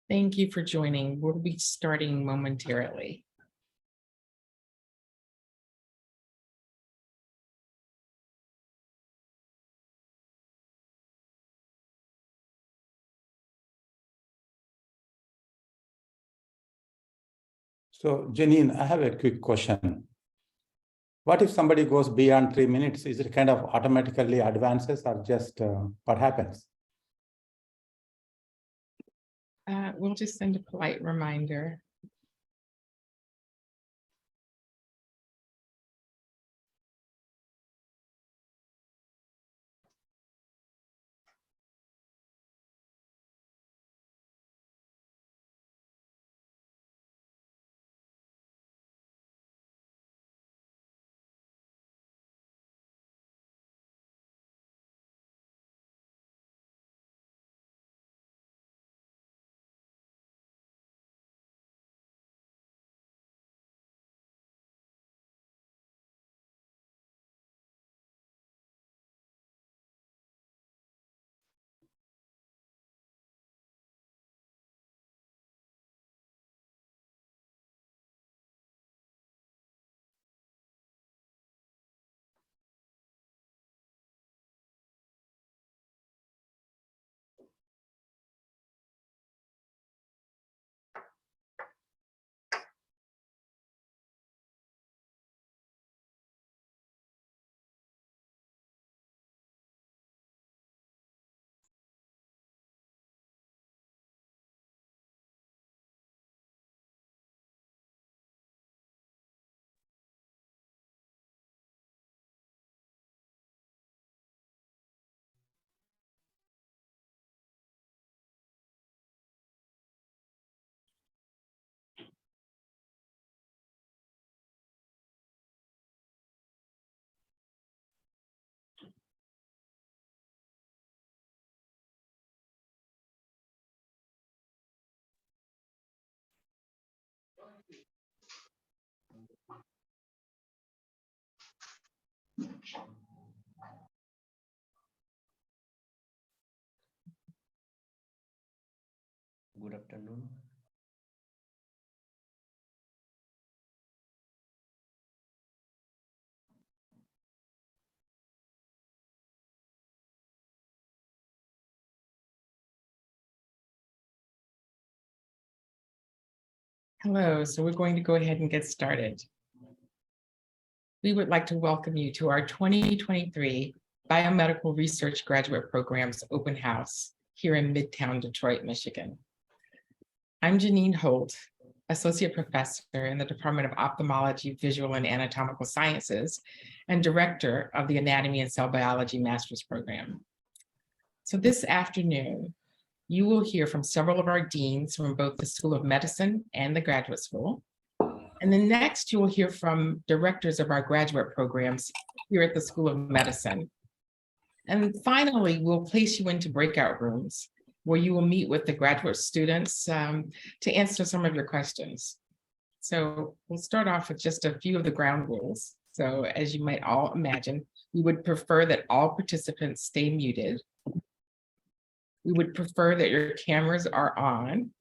Thank you for joining. We'll be starting momentarily. So, Janine, I have a quick question. What if somebody goes beyond 3 minutes? Is it kind of automatically advances or just what happens? We'll just send a polite reminder. Good afternoon. Hello, so we're going to go ahead and get started. We would like to welcome you to our 2023 Biomedical Research Graduate Programs Open House here in Midtown Detroit, Michigan. I'm Janine Holt, Associate Professor in the Department of Ophthalmology, Visual and Anatomical Sciences, and Director of the Anatomy and Cell Biology Master's Program. So this afternoon, you will hear from several of our deans from both the School of Medicine and the Graduate School. And then next, you will hear from directors of our graduate programs here at the School of Medicine. And finally, we'll place you into breakout rooms where you will meet with the graduate students to answer some of your questions. So we'll start off with just a few of the ground rules. So as you might all imagine, we would prefer that all participants stay muted. We would prefer that your cameras are on.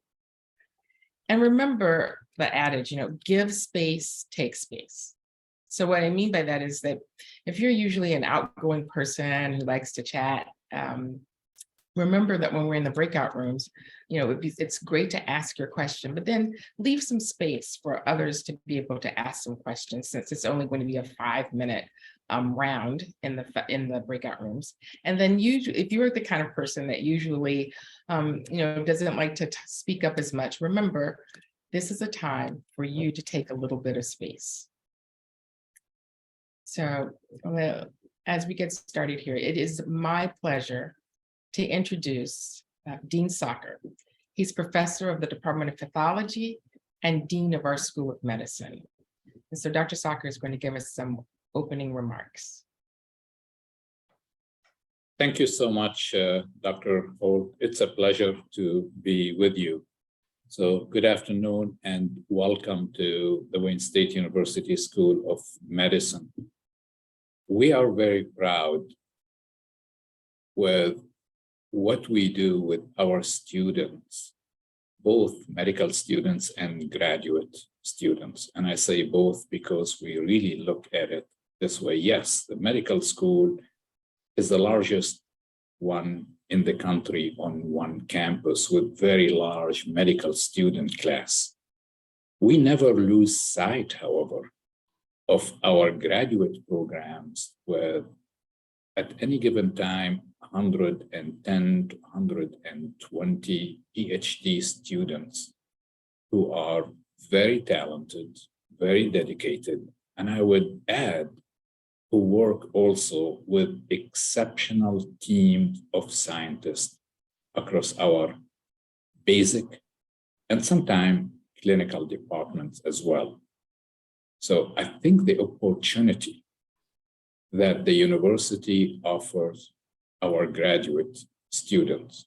And remember the adage, give space, take space. So what I mean by that is that if you're usually an outgoing person who likes to chat, remember that when we're in the breakout rooms, it's great to ask your question, but then leave some space for others to be able to ask some questions, since it's only going to be a 5-minute round in the breakout rooms. And then usually, if you're the kind of person that usually, doesn't like to speak up as much, remember, this is a time for you to take a little bit of space. So as we get started here, it is my pleasure to introduce Dean Socker. He's professor of the Department of Pathology and dean of our School of Medicine. And so Dr. Socker is going to give us some opening remarks. Thank you so much, Dr. Holt. It's a pleasure to be with you. So good afternoon and welcome to the Wayne State University School of Medicine. We are very proud with what we do with our students, both medical students and graduate students. And I say both because we really look at it this way. Yes, the medical school is the largest one in the country on one campus with very large medical student class. We never lose sight, however, of our graduate programs with at any given time 110 to 120 PhD students who are very talented, very dedicated, and I would add, who work also with exceptional teams of scientists across our basic and sometimes clinical departments as well. So I think the opportunity that the university offers our graduate students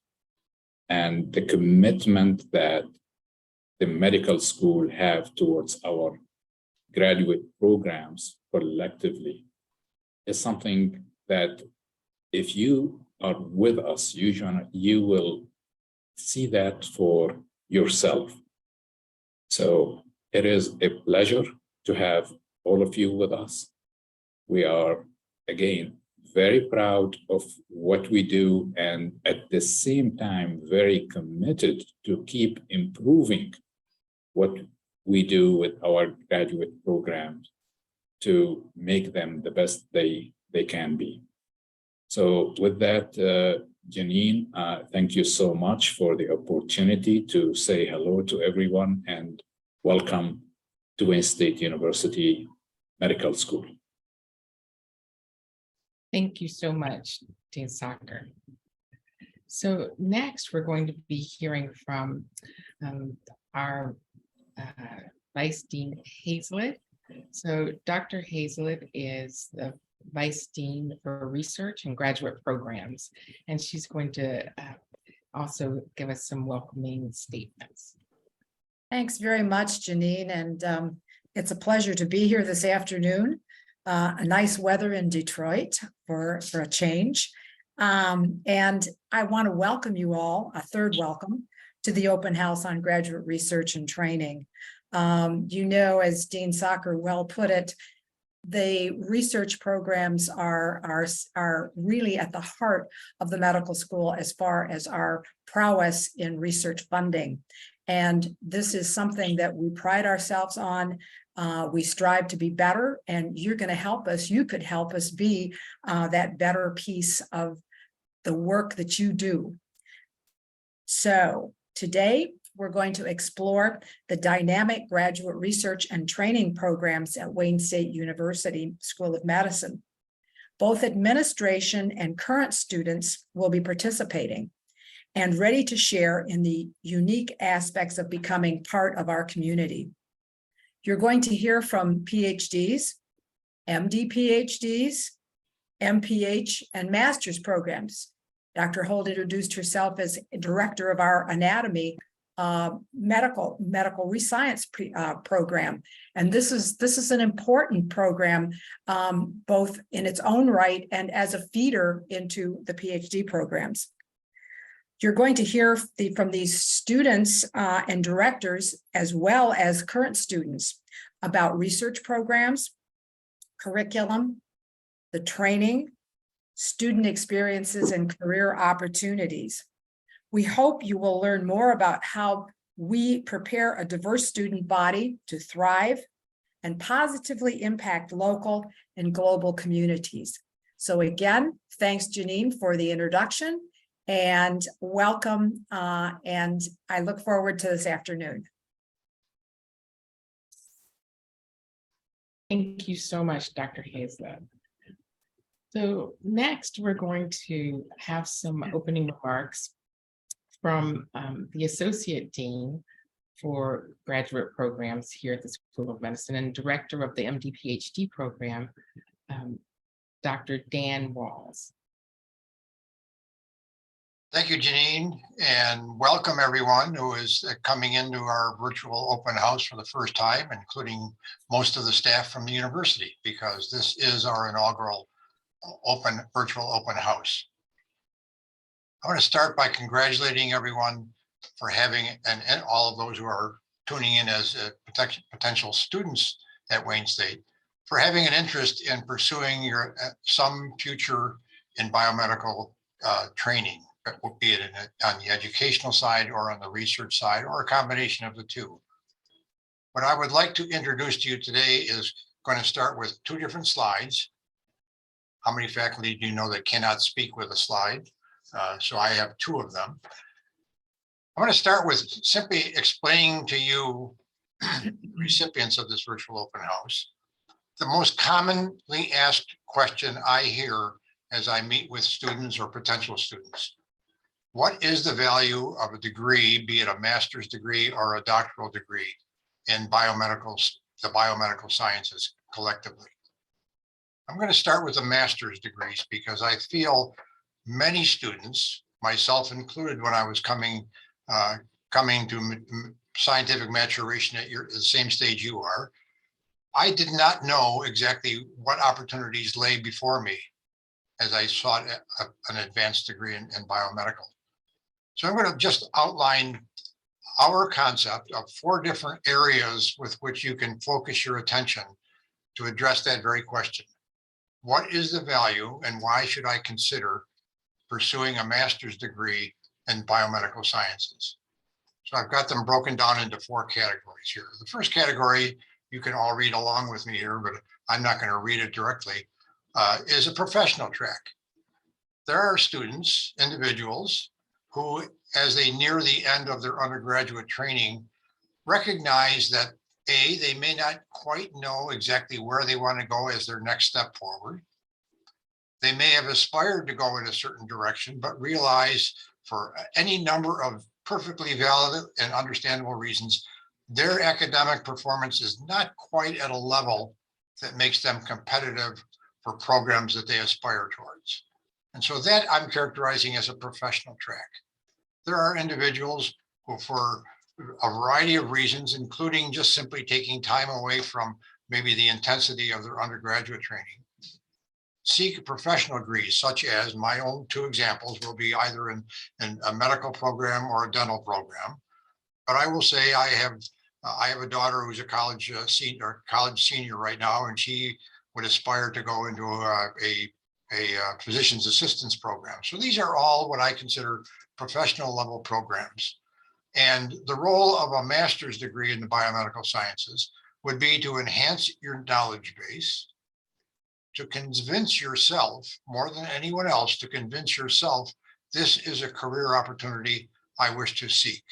and the commitment that the medical school have towards our graduate programs collectively is something that if you are with us, you will see that for yourself. So it is a pleasure to have all of you with us. We are, again, very proud of what we do and at the same time, very committed to keep improving what we do with our graduate programs to make them the best they can be. So with that, Janine, thank you so much for the opportunity to say hello to everyone and welcome to Wayne State University Medical School. Thank you so much, Dean Sacher. So next, we're going to be hearing from our Vice Dean Hazlett. So Dr. Hazlett is the Vice Dean for Research and Graduate Programs, and she's going to also give us some welcoming statements. Thanks very much, Janine, and it's a pleasure to be here this afternoon. A nice weather in Detroit for a change. And I want to welcome you all, a third welcome, to the open house on graduate research and training. You know, as Dean Sacher well put it, the research programs are really at the heart of the medical school as far as our prowess in research funding. And this is something that we pride ourselves on. We strive to be better, and you're going to help us. You could help us be that better piece of the work that you do. So today, we're going to explore the dynamic graduate research and training programs at Wayne State University School of Medicine. Both administration and current students will be participating and ready to share in the unique aspects of becoming part of our community. You're going to hear from PhDs, MD PhDs, MPH, and master's programs. Dr. Holt introduced herself as director of our anatomy medical rescience program. And this is an important program, both in its own right and as a feeder into the PhD programs. You're going to hear from these students and directors, as well as current students, about research programs, curriculum, the training, student experiences, and career opportunities. We hope you will learn more about how we prepare a diverse student body to thrive and positively impact local and global communities. So again, thanks, Janine, for the introduction. And welcome, and I look forward to this afternoon. Thank you so much, Dr. Hazlett. So next, we're going to have some opening remarks from the Associate Dean for Graduate Programs here at the School of Medicine and Director of the MD PhD program, Dr. Dan Walls. Thank you, Janine, and welcome everyone who is coming into our virtual open house for the first time, including most of the staff from the university, because this is our inaugural virtual open house. I want to start by congratulating everyone for having, and all of those who are tuning in as potential students at Wayne State, for having an interest in pursuing your some future in biomedical training, be it on the educational side or on the research side, or a combination of the two. What I would like to introduce to you today is going to start with two different slides. How many faculty do you know that cannot speak with a slide? So I have two of them. I'm going to start with simply explaining to you, recipients of this virtual open house, the most commonly asked question I hear as I meet with students or potential students. What is the value of a degree, be it a master's degree or a doctoral degree, in the biomedical sciences collectively? I'm going to start with the master's degrees because I feel many students, myself included, when I was coming to scientific maturation at the same stage you are, I did not know exactly what opportunities lay before me as I sought an advanced degree in biomedical. So I'm going to just outline our concept of 4 different areas with which you can focus your attention to address that very question. What is the value and why should I consider pursuing a master's degree in biomedical sciences? So I've got them broken down into 4 categories here. The first category, you can all read along with me here, but I'm not going to read it directly, is a professional track. There are students, individuals, who, as they near the end of their undergraduate training, recognize that A, they may not quite know exactly where they want to go as their next step forward. They may have aspired to go in a certain direction, but realize for any number of perfectly valid and understandable reasons, their academic performance is not quite at a level that makes them competitive for programs that they aspire towards. And so that I'm characterizing as a professional track. There are individuals who, for a variety of reasons, including just simply taking time away from maybe the intensity of their undergraduate training, seek professional degrees, such as my own 2 examples will be either in a medical program or a dental program. But I will say I have a daughter who's a college senior right now, and she would aspire to go into a physician's assistance program. So these are all what I consider professional level programs. And the role of a master's degree in the biomedical sciences would be to enhance your knowledge base, to convince yourself more than anyone else, to convince yourself this is a career opportunity I wish to seek.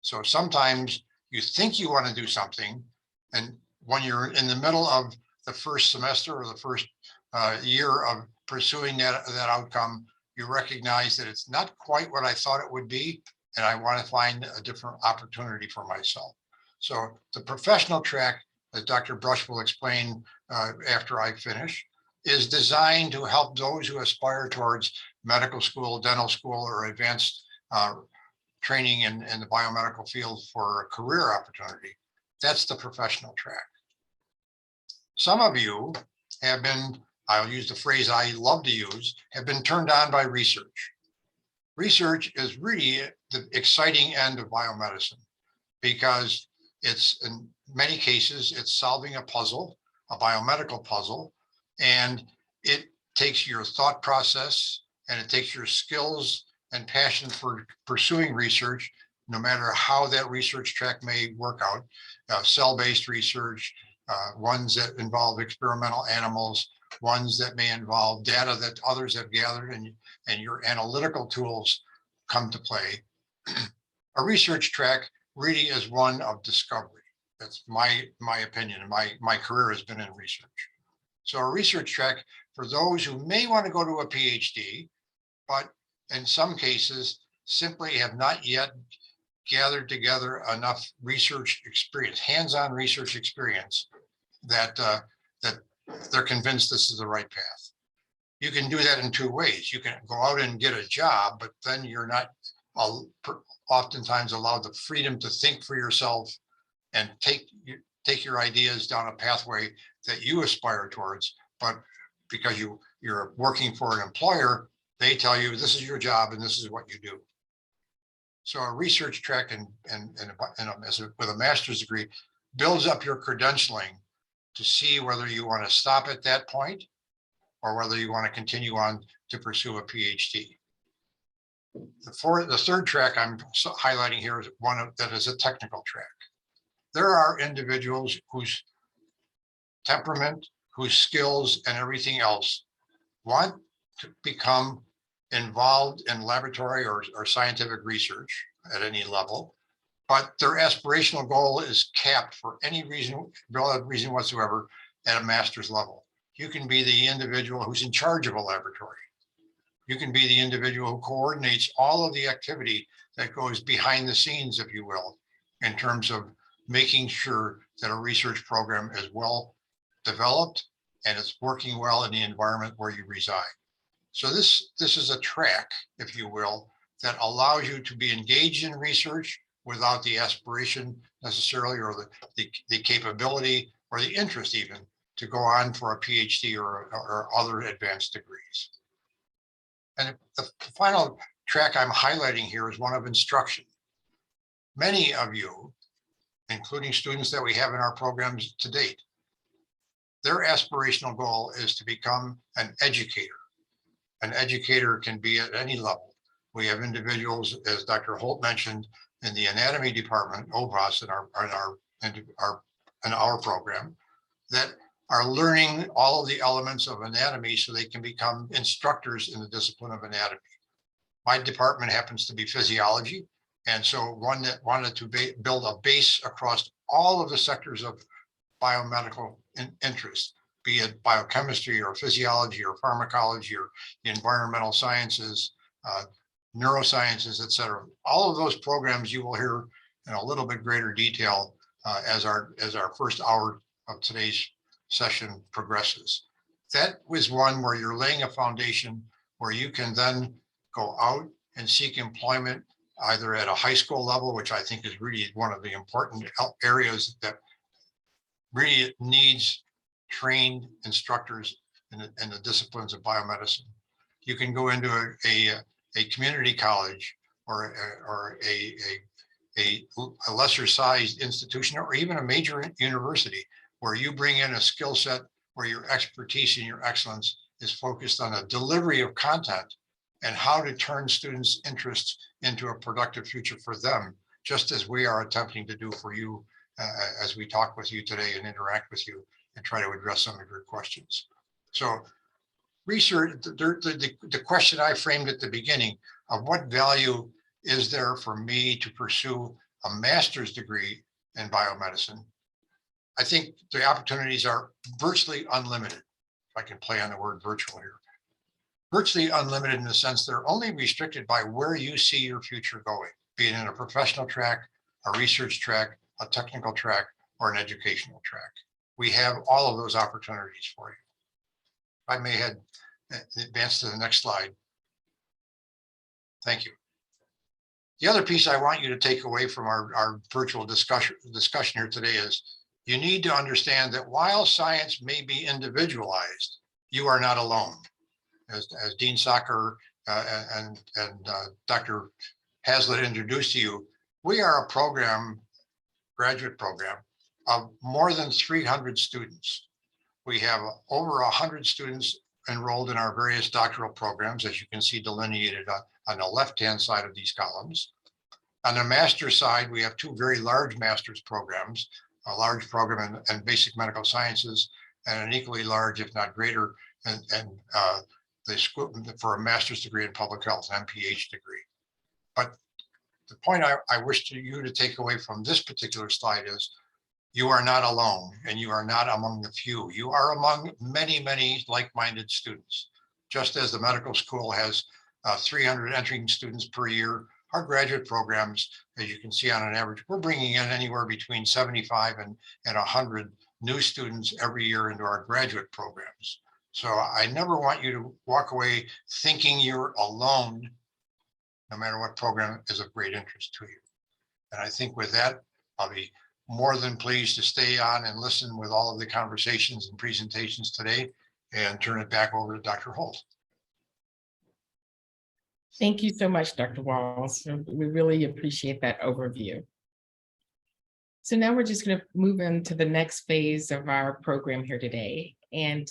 So sometimes you think you want to do something, and when you're in the middle of the first semester or the first year of pursuing that outcome, you recognize that it's not quite what I thought it would be, and I want to find a different opportunity for myself. So the professional track, as Dr. Brush will explain after I finish, is designed to help those who aspire towards medical school, dental school, or advanced training in the biomedical field for a career opportunity. That's the professional track. Some of you have been, I'll use the phrase I love to use, have been turned on by research. Research is really the exciting end of biomedicine because it's, in many cases, it's solving a puzzle, a biomedical puzzle, and it takes your thought process and it takes your skills and passion for pursuing research, no matter how that research track may work out, cell-based research, ones that involve experimental animals, ones that may involve data that others have gathered, and your analytical tools come to play. A research track really is one of discovery. That's my opinion, and my career has been in research. So a research track for those who may want to go to a PhD, but in some cases simply have not yet gathered together enough research experience, hands-on research experience, that they're convinced this is the right path. You can do that in 2 ways. You can go out and get a job, but then you're not oftentimes allowed the freedom to think for yourself and take your ideas down a pathway that you aspire towards. But because you're working for an employer, they tell you this is your job and this is what you do. So a research track with a master's degree builds up your credentialing to see whether you want to stop at that point or whether you want to continue on to pursue a PhD. The third track I'm highlighting here is that is a technical track. There are individuals whose temperament, whose skills and everything else want to become involved in laboratory or scientific research at any level, but their aspirational goal is capped for any reason whatsoever at a master's level. You can be the individual who's in charge of a laboratory. You can be the individual who coordinates all of the activity that goes behind the scenes, if you will, in terms of making sure that a research program is well developed and it's working well in the environment where you reside. So this is a track, if you will, that allows you to be engaged in research without the aspiration necessarily, or the capability or the interest even to go on for a PhD or other advanced degrees. And the final track I'm highlighting here is one of instruction. Many of you, including students that we have in our programs to date, their aspirational goal is to become an educator. An educator can be at any level. We have individuals, as Dr. Holt mentioned, in the anatomy department, OVAS, in our program, that are learning all of the elements of anatomy so they can become instructors in the discipline of anatomy. My department happens to be physiology. And so one that wanted to build a base across all of the sectors of biomedical interest, be it biochemistry or physiology or pharmacology or the environmental sciences, neurosciences, et cetera. All of those programs you will hear in a little bit greater detail as our first hour of today's session progresses. That was one where you're laying a foundation where you can then go out and seek employment either at a high school level, which I think is really one of the important areas that really needs trained instructors in the disciplines of biomedicine. You can go into a community college or a lesser sized institution or even a major university where you bring in a skill set where your expertise and your excellence is focused on a delivery of content and how to turn students' interests into a productive future for them, just as we are attempting to do for you as we talk with you today and interact with you and try to address some of your questions. So research, the question I framed at the beginning of what value is there for me to pursue a master's degree in biomedicine? I think the opportunities are virtually unlimited. If I can play on the word virtual here. Virtually unlimited in the sense they're only restricted by where you see your future going, be it in a professional track, a research track, a technical track, or an educational track. We have all of those opportunities for you. If I may advance to the next slide. Thank you. The other piece I want you to take away from our virtual discussion here today is you need to understand that while science may be individualized, you are not alone. As Dean Sacher and Dr. Hazlitt introduced to you, we are a program, graduate program, of more than 300 students. We have over 100 students enrolled in our various doctoral programs, as you can see delineated on the left-hand side of these columns. On the master's side, we have two very large master's programs, a large program in basic medical sciences and an equally large, if not greater, the school for a master's degree in public health, an MPH degree. But the point I wish you to take away from this particular slide is you are not alone and you are not among the few. You are among many, many like-minded students. Just as the medical school has 300 entering students per year, our graduate programs, as you can see on an average, we're bringing in anywhere between 75 and 100 new students every year into our graduate programs. So I never want you to walk away thinking you're alone, no matter what program is of great interest to you. And I think with that, I'll be more than pleased to stay on and listen with all of the conversations and presentations today and turn it back over to Dr. Holt. Thank you so much, Dr. Walls. We really appreciate that overview. So now we're just going to move into the next phase of our program here today. And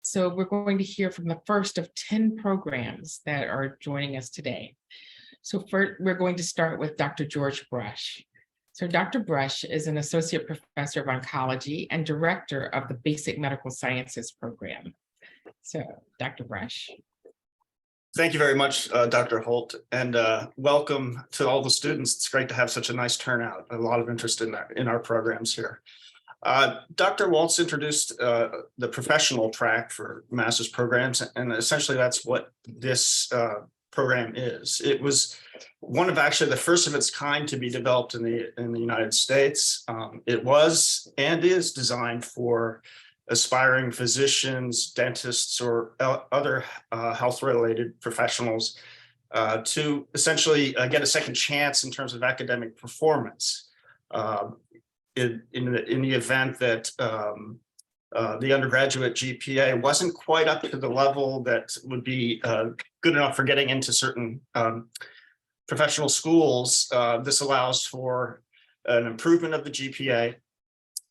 so we're going to hear from the first of 10 programs that are joining us today. So first, we're going to start with Dr. George Brush. So Dr. Brush is an associate professor of oncology and director of the Basic Medical Sciences program. So Dr. Brush. Thank you very much, Dr. Holt, and welcome to all the students. It's great to have such a nice turnout, a lot of interest in our programs here. Dr. Waltz introduced the professional track for master's programs, and essentially that's what this program is. It was one of actually the first of its kind to be developed in the United States. It was and is designed for aspiring physicians, dentists, or other health-related professionals to essentially get a second chance in terms of academic performance in the event that the undergraduate GPA wasn't quite up to the level that would be good enough for getting into certain professional schools. This allows for an improvement of the GPA.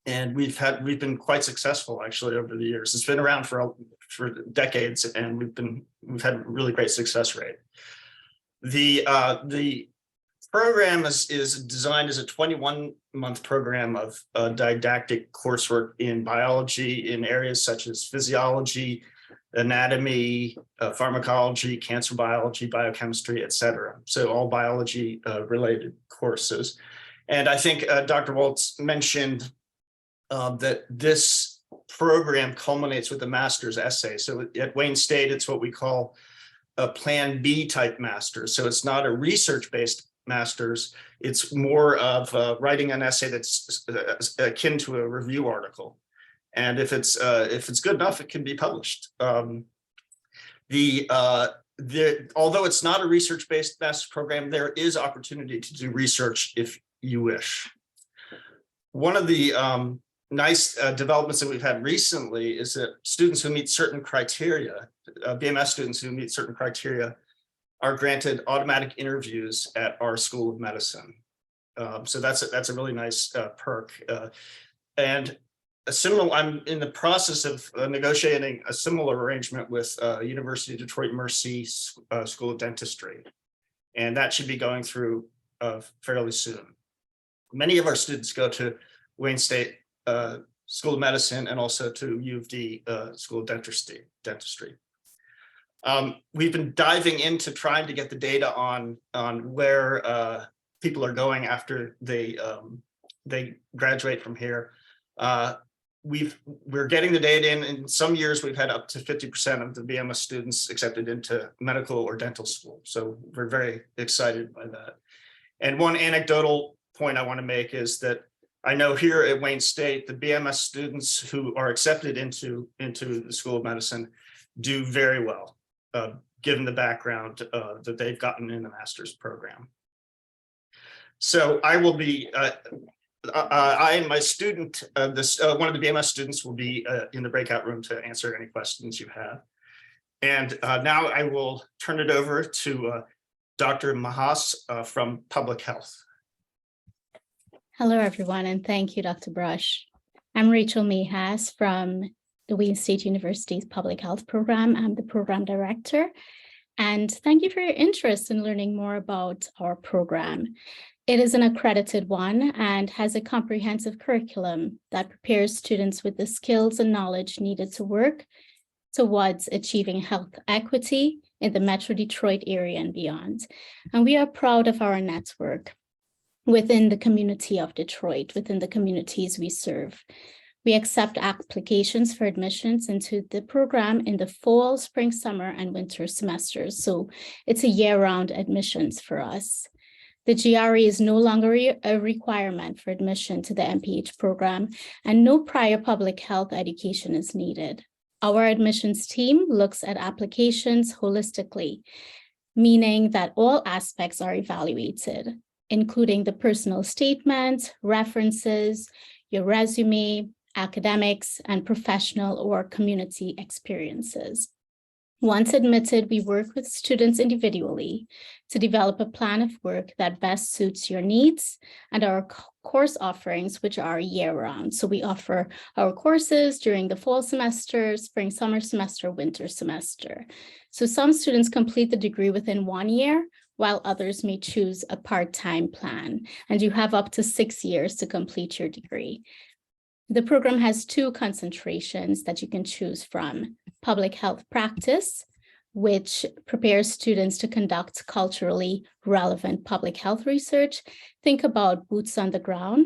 And we've been quite successful actually over the years. It's been around for decades, and we've had a really great success rate. The program is designed as a 21-month program of didactic coursework in biology in areas such as physiology, anatomy, pharmacology, cancer biology, biochemistry, et cetera. So all biology related courses. And I think Dr. Waltz mentioned that this program culminates with a master's essay. So at Wayne State, it's what we call a Plan B type master's. So it's not a research-based master's. It's more of writing an essay that's akin to a review article. And if it's good enough, it can be published. Although it's not a research-based master's program, there is opportunity to do research if you wish. One of the nice developments that we've had recently is that students who meet certain criteria, BMS students who meet certain criteria, are granted automatic interviews at our School of Medicine. So that's a really nice perk. And I'm in the process of negotiating a similar arrangement with University of Detroit Mercy School of Dentistry, and that should be going through fairly soon. Many of our students go to Wayne State School of Medicine and also to U of D School of Dentistry. We've been diving into trying to get the data on where people are going after they graduate from here. We're getting the data in some years we've had up to 50% of the BMS students accepted into medical or dental school. So we're very excited by that. And one anecdotal point I want to make is that I know here at Wayne State, the BMS students who are accepted into the School of Medicine do very well, given the background that they've gotten in the master's program. So I will be, I and my student, one of the BMS students will be in the breakout room to answer any questions you have. And now I will turn it over to Dr. Mahas from Public Health. Hello, everyone, and thank you, Dr. Brush. I'm Rachel Mihas from the Wayne State University's Public Health Program. I'm the program director, and thank you for your interest in learning more about our program. It is an accredited one and has a comprehensive curriculum that prepares students with the skills and knowledge needed to work towards achieving health equity in the Metro Detroit area and beyond. And we are proud of our network within the community of Detroit, within the communities we serve. We accept applications for admissions into the program in the fall, spring, summer, and winter semesters. So it's a year-round admissions for us. The GRE is no longer a requirement for admission to the MPH program, and no prior public health education is needed. Our admissions team looks at applications holistically, meaning that all aspects are evaluated, including the personal statement, references, your resume, academics, and professional or community experiences. Once admitted, we work with students individually to develop a plan of work that best suits your needs and our course offerings, which are year-round. So we offer our courses during the fall semester, spring, summer semester, winter semester. So some students complete the degree within 1 year, while others may choose a part-time plan, and you have up to 6 years to complete your degree. The program has 2 concentrations that you can choose from: public health practice, which prepares students to conduct culturally relevant public health research. Think about boots on the ground.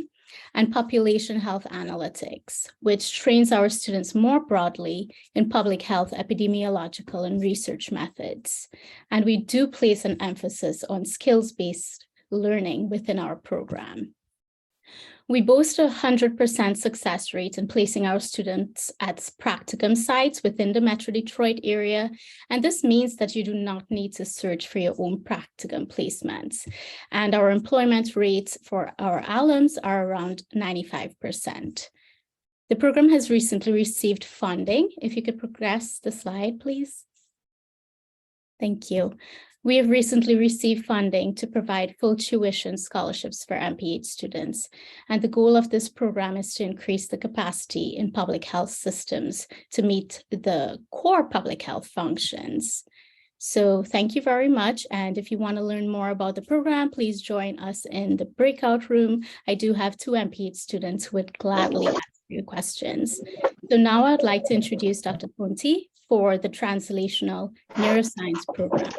And population health analytics, which trains our students more broadly in public health, epidemiological, and research methods. And we do place an emphasis on skills-based learning within our program. We boast a 100% success rate in placing our students at practicum sites within the Metro Detroit area. And this means that you do not need to search for your own practicum placements. And our employment rates for our alums are around 95%. The program has recently received funding. If you could progress the slide, please. Thank you. We have recently received funding to provide full tuition scholarships for MPH students. And the goal of this program is to increase the capacity in public health systems to meet the core public health functions. So thank you very much. And if you want to learn more about the program, please join us in the breakout room. I do have 2 MPH students who would gladly answer your questions. So now I'd like to introduce Dr. Ponti for the Translational Neuroscience program.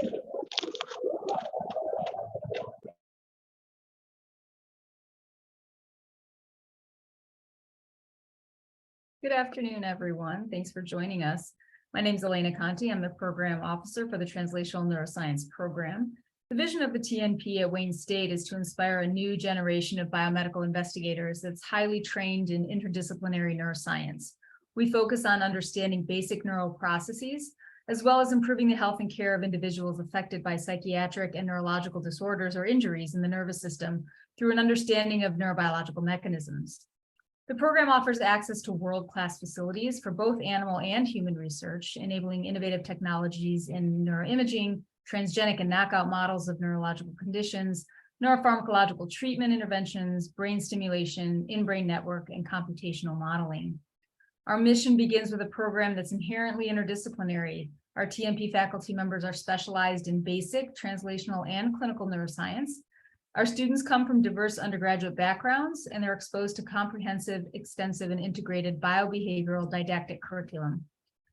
Good afternoon, everyone. Thanks for joining us. My name is Elena Conti. I'm the program officer for the Translational Neuroscience program. The vision of the TNP at Wayne State is to inspire a new generation of biomedical investigators that's highly trained in interdisciplinary neuroscience. We focus on understanding basic neural processes, as well as improving the health and care of individuals affected by psychiatric and neurological disorders or injuries in the nervous system through an understanding of neurobiological mechanisms. The program offers access to world-class facilities for both animal and human research, enabling innovative technologies in neuroimaging, transgenic and knockout models of neurological conditions, neuropharmacological treatment interventions, brain stimulation, in-brain network, and computational modeling. Our mission begins with a program that's inherently interdisciplinary. Our TNP faculty members are specialized in basic, translational, and clinical neuroscience. Our students come from diverse undergraduate backgrounds, and they're exposed to comprehensive, extensive, and integrated biobehavioral didactic curriculum.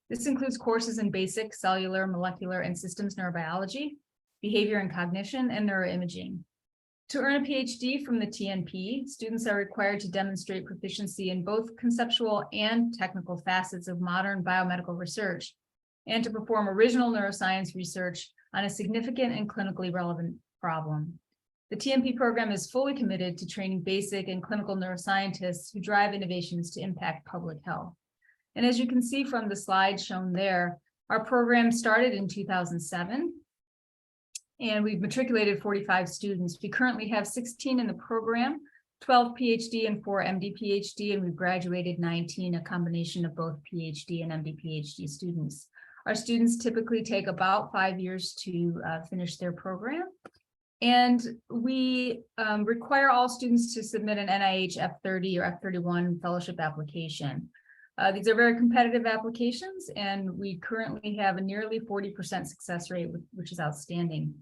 This includes courses in basic, cellular, molecular, and systems neurobiology, behavior and cognition, and neuroimaging. To earn a PhD from the TNP, students are required to demonstrate proficiency in both conceptual and technical facets of modern biomedical research, and to perform original neuroscience research on a significant and clinically relevant problem. The TNP program is fully committed to training basic and clinical neuroscientists who drive innovations to impact public health. And as you can see from the slide shown there, our program started in 2007, and we've matriculated 45 students. We currently have 16 in the program, 12 PhD and 4 MD PhD, and we've graduated 19, a combination of both PhD and MD PhD students. Our students typically take about 5 years to finish their program. And we require all students to submit an NIH F30 or F31 fellowship application. These are very competitive applications, and we currently have a nearly 40% success rate, which is outstanding.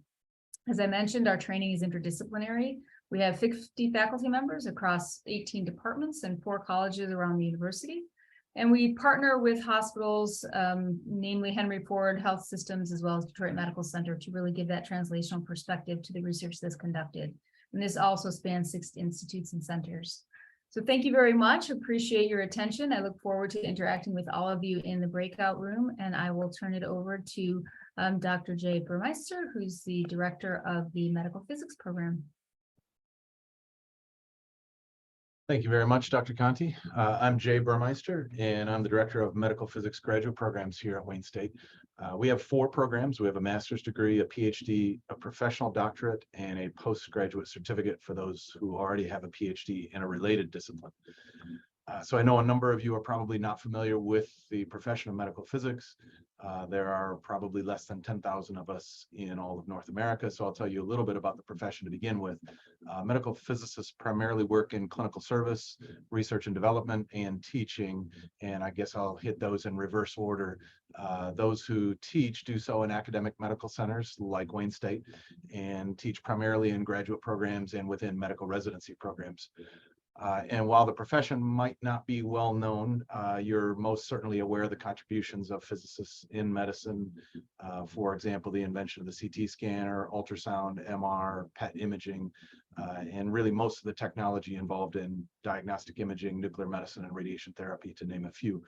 As I mentioned, our training is interdisciplinary. We have 50 faculty members across 18 departments and 4 colleges around the university. And we partner with hospitals, namely Henry Ford Health Systems, as well as Detroit Medical Center, to really give that translational perspective to the research that's conducted. And this also spans 6 institutes and centers. So thank you very much. Appreciate your attention. I look forward to interacting with all of you in the breakout room, and I will turn it over to Dr. Jay Burmeister, who's the director of the medical physics program. Thank you very much, Dr. Conti. I'm Jay Burmeister, and I'm the Director of Medical Physics Graduate Programs here at Wayne State. We have 4 programs. We have a master's degree, a PhD, a professional doctorate, and a postgraduate certificate for those who already have a PhD in a related discipline. So I know a number of you are probably not familiar with the profession of medical physics. There are probably less than 10,000 of us in all of North America. So I'll tell you a little bit about the profession to begin with. Medical physicists primarily work in clinical service, research and development, and teaching. And I guess I'll hit those in reverse order. Those who teach do so in academic medical centers like Wayne State, and teach primarily in graduate programs and within medical residency programs. And while the profession might not be well known, you're most certainly aware of the contributions of physicists in medicine. For example, the invention of the CT scanner, ultrasound, MR, PET imaging, and really most of the technology involved in diagnostic imaging, nuclear medicine, and radiation therapy, to name a few.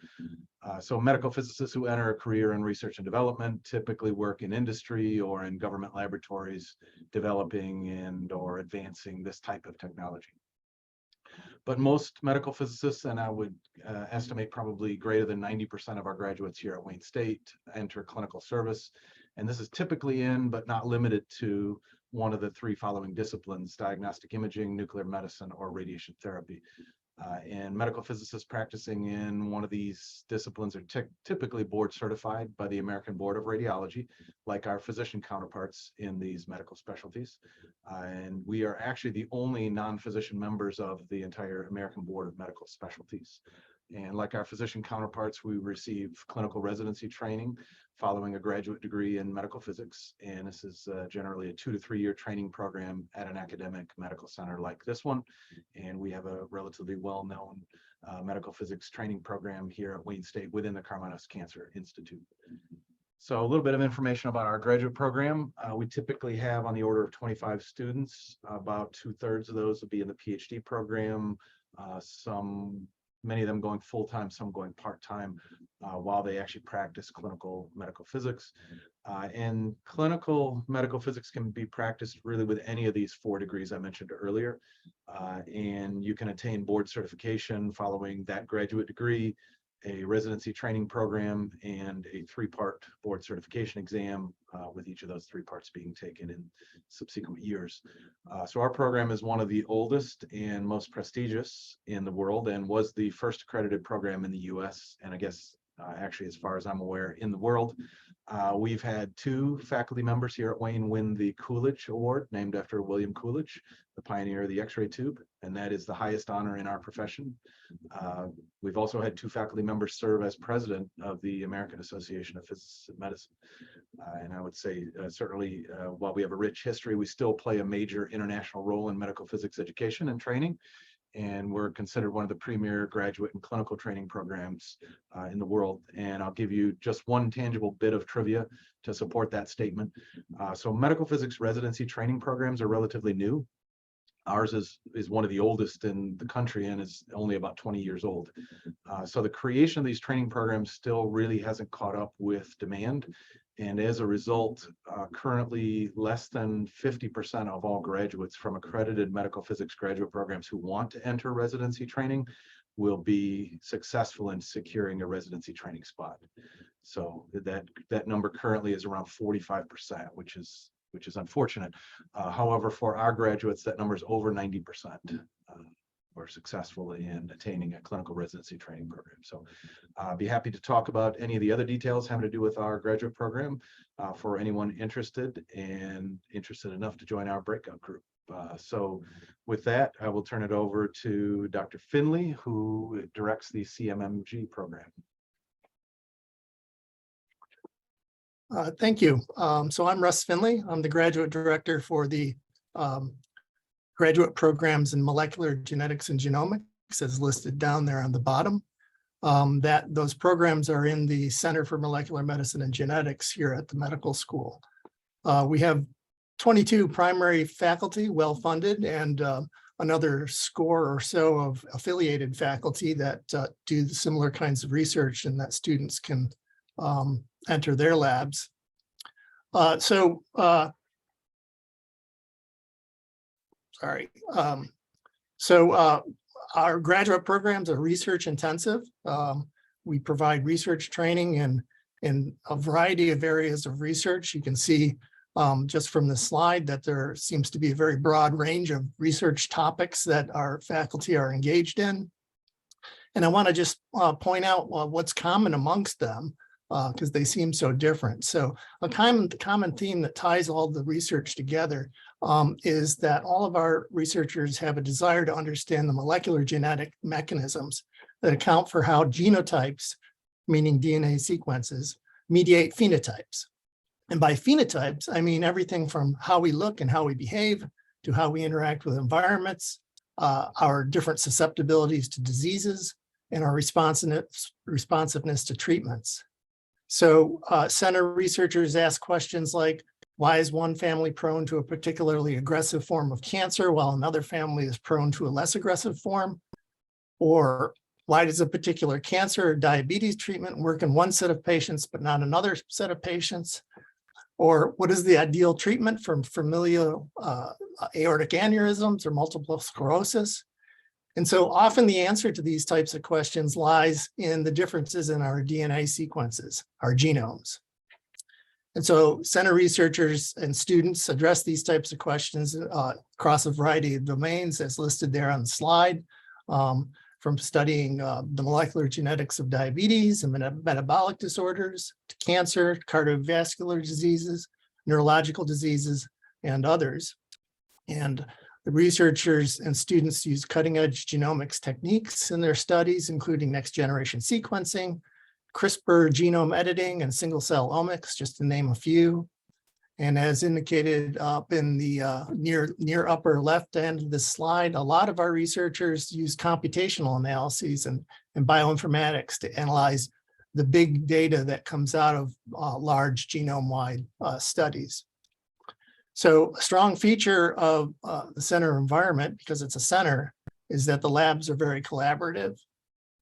So medical physicists who enter a career in research and development typically work in industry or in government laboratories, developing and or advancing this type of technology. But most medical physicists, and I would estimate probably greater than 90% of our graduates here at Wayne State, enter clinical service. And this is typically in, but not limited to, one of the three following disciplines: diagnostic imaging, nuclear medicine, or radiation therapy. And medical physicists practicing in one of these disciplines are typically board certified by the American Board of Radiology, like our physician counterparts in these medical specialties. And we are actually the only non-physician members of the entire American Board of Medical Specialties. And like our physician counterparts, we receive clinical residency training following a graduate degree in medical physics. And this is generally a 2 to 3 year training program at an academic medical center like this one. And we have a relatively well-known medical physics training program here at Wayne State within the Karmanos Cancer Institute. So a little bit of information about our graduate program. We typically have on the order of 25 students. About 2/3 of those will be in the PhD program. Many of them going full-time, some going part-time, while they actually practice clinical medical physics. And clinical medical physics can be practiced really with any of these 4 degrees I mentioned earlier. And you can attain board certification following that graduate degree, a residency training program, and a 3-part board certification exam, with each of those 3 parts being taken in subsequent years. So our program is one of the oldest and most prestigious in the world, and was the first accredited program in the US, and I guess actually, as far as I'm aware, in the world. We've had 2 faculty members here at Wayne win the Coolidge Award, named after William Coolidge, the pioneer of the X-ray tube, and that is the highest honor in our profession. We've also had 2 faculty members serve as president of the American Association of Physicists in Medicine. And I would say certainly while we have a rich history, we still play a major international role in medical physics education and training. And we're considered one of the premier graduate and clinical training programs in the world. And I'll give you just one tangible bit of trivia to support that statement. So medical physics residency training programs are relatively new. Ours is one of the oldest in the country and is only about 20 years old. So the creation of these training programs still really hasn't caught up with demand. And as a result, currently less than 50% of all graduates from accredited medical physics graduate programs who want to enter residency training will be successful in securing a residency training spot. So that number currently is around 45%, which is unfortunate. However, for our graduates, that number is over 90%. Were successful in attaining a clinical residency training program. So I'll be happy to talk about any of the other details having to do with our graduate program for anyone interested enough to join our breakout group. So with that, I will turn it over to Dr. Finley, who directs the CMMG program. Thank you. So I'm Russ Finley. I'm the graduate director for the graduate programs in molecular genetics and genomics, as listed down there on the bottom. Those programs are in the Center for Molecular Medicine and Genetics here at the medical school. We have 22 primary faculty, well-funded, and another score or so of affiliated faculty that do similar kinds of research and that students can enter their labs. Our graduate programs are research intensive. We provide research training in a variety of areas of research. You can see just from the slide that there seems to be a very broad range of research topics that our faculty are engaged in. And I want to just point out what's common amongst them. because they seem so different. So a common theme that ties all the research together is that all of our researchers have a desire to understand the molecular genetic mechanisms that account for how genotypes, meaning DNA sequences, mediate phenotypes. And by phenotypes, I mean everything from how we look and how we behave to how we interact with environments, our different susceptibilities to diseases, and our responsiveness to treatments. So center researchers ask questions like, why is one family prone to a particularly aggressive form of cancer while another family is prone to a less aggressive form? Or why does a particular cancer or diabetes treatment work in one set of patients but not another set of patients? Or what is the ideal treatment for familial aortic aneurysms or multiple sclerosis? And so often the answer to these types of questions lies in the differences in our DNA sequences, our genomes. And so center researchers and students address these types of questions across a variety of domains as listed there on the slide, from studying the molecular genetics of diabetes and metabolic disorders to cancer, cardiovascular diseases, neurological diseases, and others. And the researchers and students use cutting-edge genomics techniques in their studies, including next-generation sequencing, CRISPR genome editing, and single-cell omics, just to name a few. And as indicated up in the near upper left end of this slide, a lot of our researchers use computational analyses and bioinformatics to analyze the big data that comes out of large genome-wide studies. So a strong feature of the center environment, because it's a center, is that the labs are very collaborative.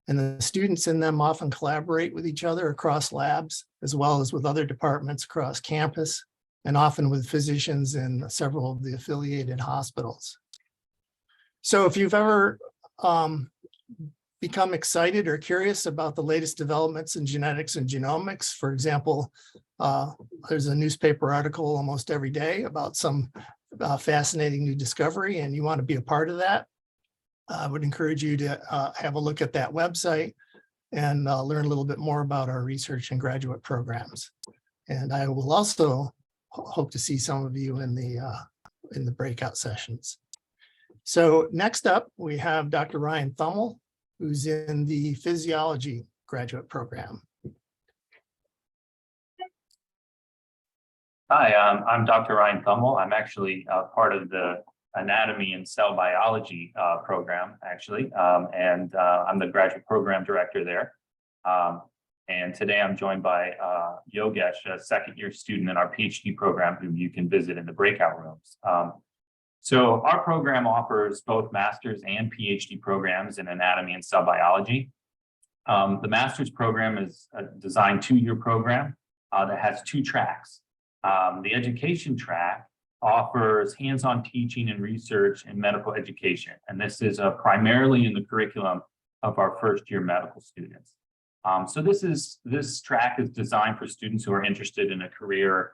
And the students in them often collaborate with each other across labs, as well as with other departments across campus, and often with physicians in several of the affiliated hospitals. So if you've ever become excited or curious about the latest developments in genetics and genomics, for example, there's a newspaper article almost every day about some fascinating new discovery, and you want to be a part of that, I would encourage you to have a look at that website and learn a little bit more about our research and graduate programs. And I will also hope to see some of you in the breakout sessions. So next up, we have Dr. Ryan Thummel, who's in the physiology graduate program. Hi, I'm Dr. Ryan Thummel. I'm actually part of the anatomy and cell biology program, actually, and I'm the graduate program director there. And today I'm joined by Yogesh, a second-year student in our PhD program, who you can visit in the breakout rooms. So our program offers both master's and PhD programs in anatomy and cell biology. The master's program is a designed 2-year program that has 2 tracks. The education track offers hands-on teaching and research in medical education, and this is primarily in the curriculum of our first-year medical students. So this track is designed for students who are interested in a career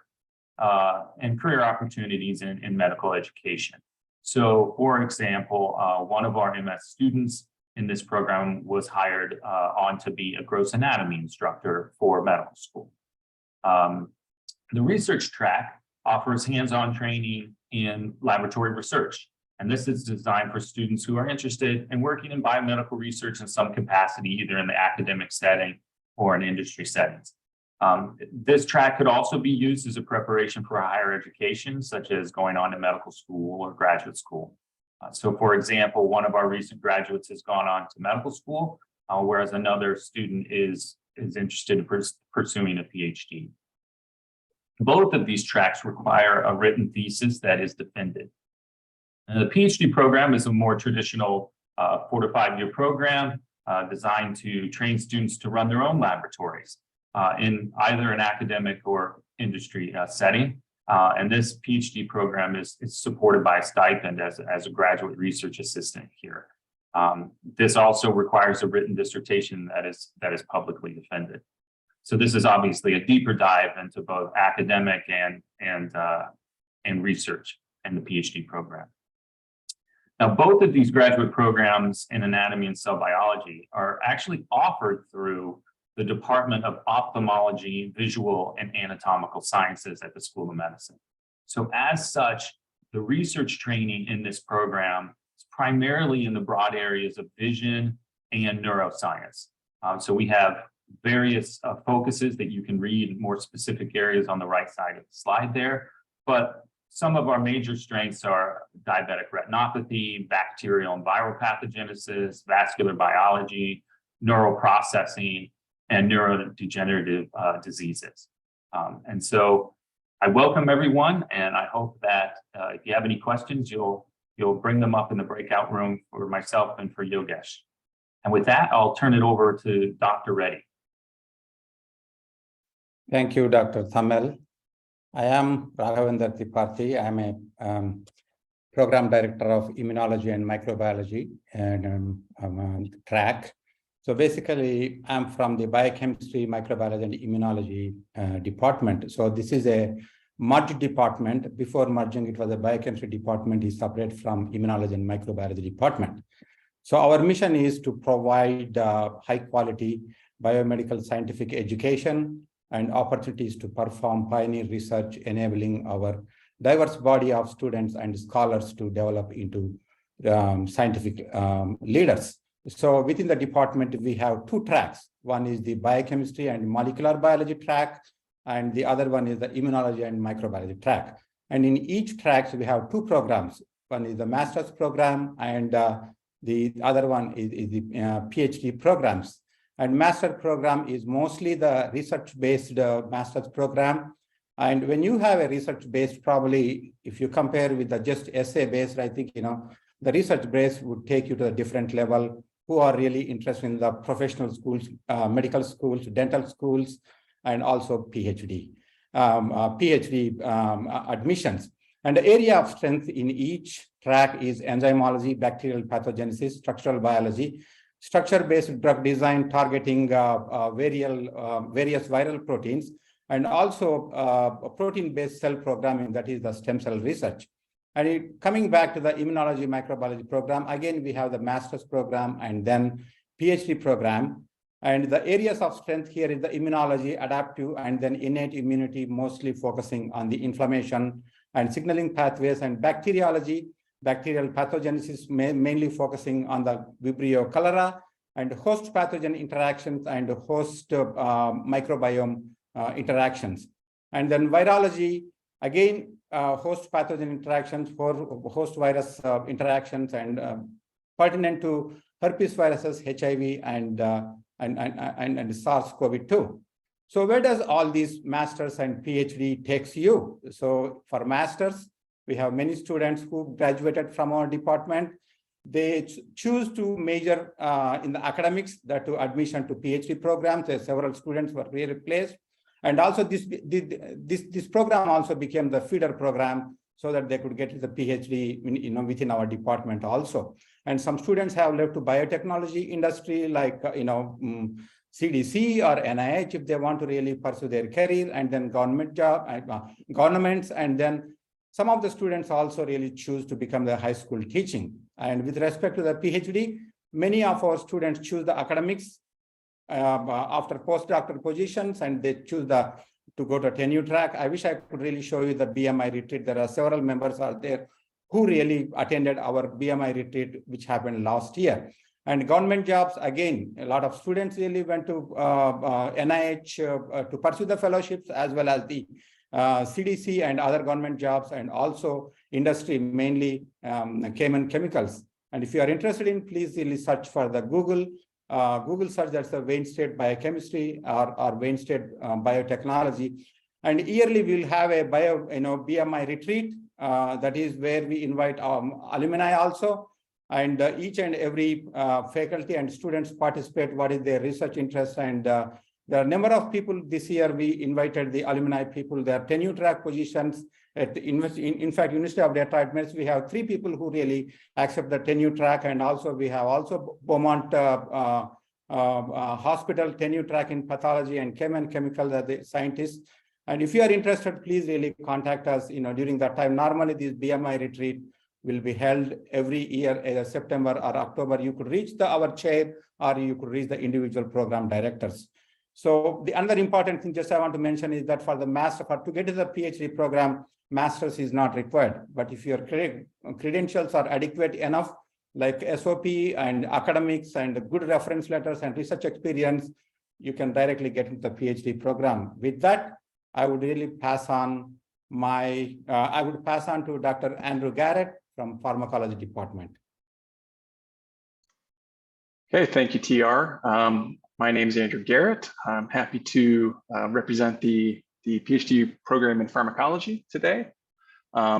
and career opportunities in medical education. So, for example, one of our MS students in this program was hired on to be a gross anatomy instructor for medical school. The research track offers hands-on training in laboratory research, and this is designed for students who are interested in working in biomedical research in some capacity, either in the academic setting or in industry settings. This track could also be used as a preparation for higher education, such as going on to medical school or graduate school. So, for example, one of our recent graduates has gone on to medical school, whereas another student is interested in pursuing a PhD. Both of these tracks require a written thesis that is defended. And the PhD program is a more traditional 4 to 5 year program designed to train students to run their own laboratories in either an academic or industry setting. And this PhD program is supported by a stipend as a graduate research assistant here. This also requires a written dissertation that is publicly defended. So this is obviously a deeper dive into both academic and research in the PhD program. Now, both of these graduate programs in anatomy and cell biology are actually offered through the Department of Ophthalmology, Visual and Anatomical Sciences at the School of Medicine. So as such, the research training in this program is primarily in the broad areas of vision and neuroscience. So we have various focuses that you can read in more specific areas on the right side of the slide there. But some of our major strengths are diabetic retinopathy, bacterial and viral pathogenesis, vascular biology, neural processing, and neurodegenerative diseases. And so I welcome everyone, and I hope that if you have any questions, you'll bring them up in the breakout room for myself and for Yogesh. And with that, I'll turn it over to Dr. Reddy. Thank you, Dr. Thamel. I am Raghavendra Tripathi. I'm a program director of immunology and microbiology and track. So basically, I'm from the biochemistry, microbiology, and immunology department. So this is a merged department. Before merging, it was a biochemistry department is separate from immunology and microbiology department. So our mission is to provide high quality biomedical scientific education and opportunities to perform pioneer research, enabling our diverse body of students and scholars to develop into scientific leaders. So within the department, we have two tracks. One is the biochemistry and molecular biology track, and the other one is the immunology and microbiology track. And in each track, we have two programs. One is the master's program, and the other one is the PhD programs. And master program is mostly the research-based master's program. And when you have a research-based, probably if you compare with the just essay-based, I think, the research-based would take you to a different level, who are really interested in the professional schools, medical schools, dental schools, and also PhD admissions. And the area of strength in each track is enzymology, bacterial pathogenesis, structural biology, structure-based drug design targeting various viral proteins, and also a protein-based cell programming, that is the stem cell research. And coming back to the immunology microbiology program, again, we have the master's program and then PhD program. And the areas of strength here is the immunology, adaptive, and then innate immunity, mostly focusing on the inflammation and signaling pathways, and bacteriology, bacterial pathogenesis, mainly focusing on the Vibrio cholera, and host pathogen interactions and host microbiome interactions. And then virology, again, host pathogen interactions, for host virus interactions, and pertinent to herpes viruses, HIV, and SARS-CoV-2. So where does all these masters and PhD takes you? So for masters, we have many students who graduated from our department. They choose to major in the academics, that to admission to PhD programs. Several students were replaced. And also this program also became the feeder program, so that they could get to the PhD within our department also. And some students have left to biotechnology industry, like CDC or NIH, if they want to really pursue their career, and then government job, governments, and then some of the students also really choose to become the high school teaching. And with respect to the PhD, many of our students choose the academics after postdoctoral positions, and they choose to go to tenure track. I wish I could really show you the BMI retreat. There are several members out there who really attended our BMI retreat, which happened last year. And government jobs, again, a lot of students really went to NIH to pursue the fellowships, as well as the CDC and other government jobs, and also industry, mainly Cayman Chemicals. And if you are interested in, please really search for the Google search, that's the Wayne State Biochemistry or Wayne State Biotechnology. And yearly we'll have a BMI retreat. That is where we invite alumni also. And each and every faculty and students participate, what is their research interest. And there are a number of people this year. We invited the alumni people, their tenure track positions at the in fact, University of Detroit Mercy, we have 3 people who really accept the tenure track. And also we have also Beaumont Hospital tenure track in pathology, and Cayman Chemical, the scientists. And if you are interested, please really contact us during that time. Normally this BMI retreat will be held every year, either September or October. You could reach our chair, or you could reach the individual program directors. So the other important thing just I want to mention is that for the master, to get to the PhD program, master's is not required. But if your credentials are adequate enough, like SOP and academics and good reference letters and research experience, you can directly get into the PhD program. With that, I would really pass on to Dr. Andrew Garrett from Pharmacology Department. Okay, thank you, TR. My name is Andrew Garrett. I'm happy to represent the PhD program in pharmacology today.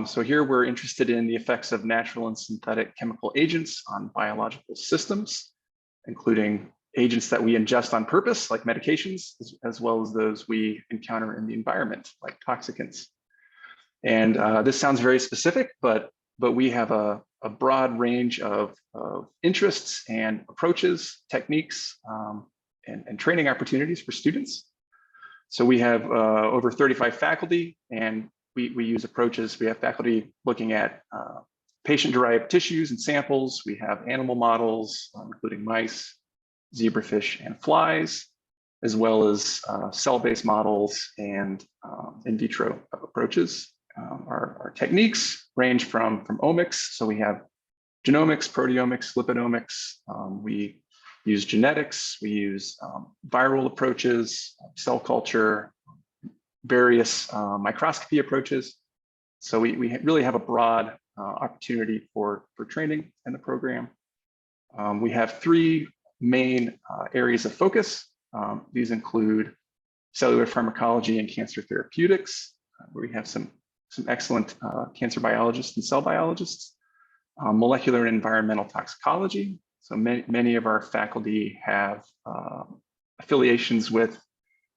So here we're interested in the effects of natural and synthetic chemical agents on biological systems, including agents that we ingest on purpose, like medications, as well as those we encounter in the environment, like toxicants. And this sounds very specific, but we have a broad range of interests and approaches, techniques, and training opportunities for students. So we have over 35 faculty, and we use approaches. We have faculty looking at patient-derived tissues and samples. We have animal models, including mice, zebrafish, and flies, as well as cell-based models and in vitro approaches. Our techniques range from omics. So we have genomics, proteomics, lipidomics. We use genetics. We use viral approaches, cell culture, various microscopy approaches. So we really have a broad opportunity for training in the program. We have three main areas of focus. These include cellular pharmacology and cancer therapeutics, where we have some excellent cancer biologists and cell biologists, molecular and environmental toxicology. So many of our faculty have affiliations with